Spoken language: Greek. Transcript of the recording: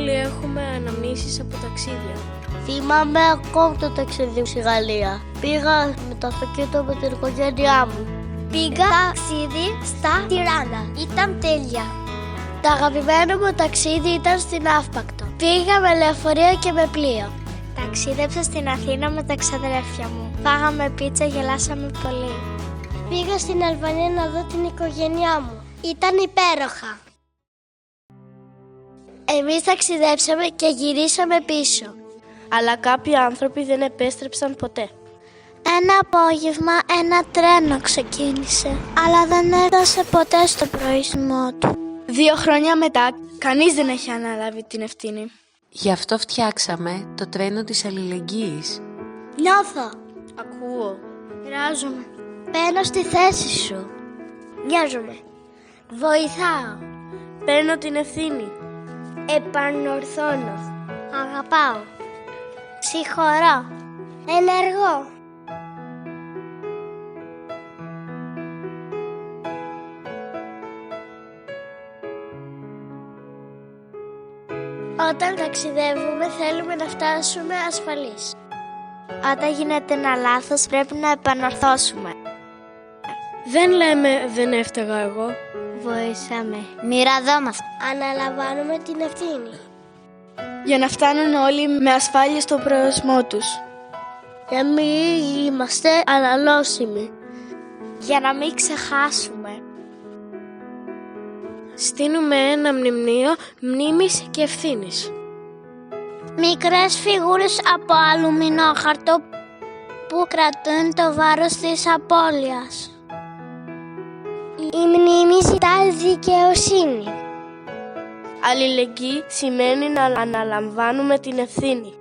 όλοι έχουμε αναμνήσεις από ταξίδια. Θυμάμαι ακόμη το ταξίδι μου στη Γαλλία. Πήγα με το αυτοκίνητο με την οικογένειά μου. Πήγα ταξίδι στα Τιράνα. Ήταν τέλεια. Το αγαπημένο μου ταξίδι ήταν στην Αύπακτο. Πήγα με λεωφορείο και με πλοίο. Ταξίδεψα στην Αθήνα με τα ξαδέρφια μου. Φάγαμε πίτσα, γελάσαμε πολύ. Πήγα στην Αλβανία να δω την οικογένειά μου. Ήταν υπέροχα. Εμείς ταξιδέψαμε και γυρίσαμε πίσω. Αλλά κάποιοι άνθρωποι δεν επέστρεψαν ποτέ. Ένα απόγευμα ένα τρένο ξεκίνησε, αλλά δεν έφτασε ποτέ στο προορισμό του. 2 χρόνια μετά, κανείς δεν έχει αναλάβει την ευθύνη. Γι' αυτό φτιάξαμε το τρένο της αλληλεγγύης. Νιώθω. Ακούω. Μοιράζομαι. Μπαίνω στη θέση σου. Νοιάζομαι. Βοηθάω. Παίρνω την ευθύνη. Επανορθώνω. Αγαπάω. Συγχωρώ. Ενεργώ. Όταν ταξιδεύουμε θέλουμε να φτάσουμε ασφαλείς. Όταν γίνεται ένα λάθος πρέπει να επανορθώσουμε. Δεν λέμε δεν έφταιγα εγώ. Βοηθάμε. Μοιραζόμαστε. Αναλαμβάνουμε την ευθύνη. Για να φτάνουν όλοι με ασφάλεια στο προορισμό τους. Για να μην είμαστε αναλώσιμοι. Για να μην ξεχάσουμε. Στείνουμε ένα μνημείο μνήμης και ευθύνης. Μικρές φιγούρες από αλουμινόχαρτο που κρατούν το βάρος της απώλειας. Η μνήμη ζητά δικαιοσύνη. Αλληλεγγύη σημαίνει να αναλαμβάνουμε την ευθύνη.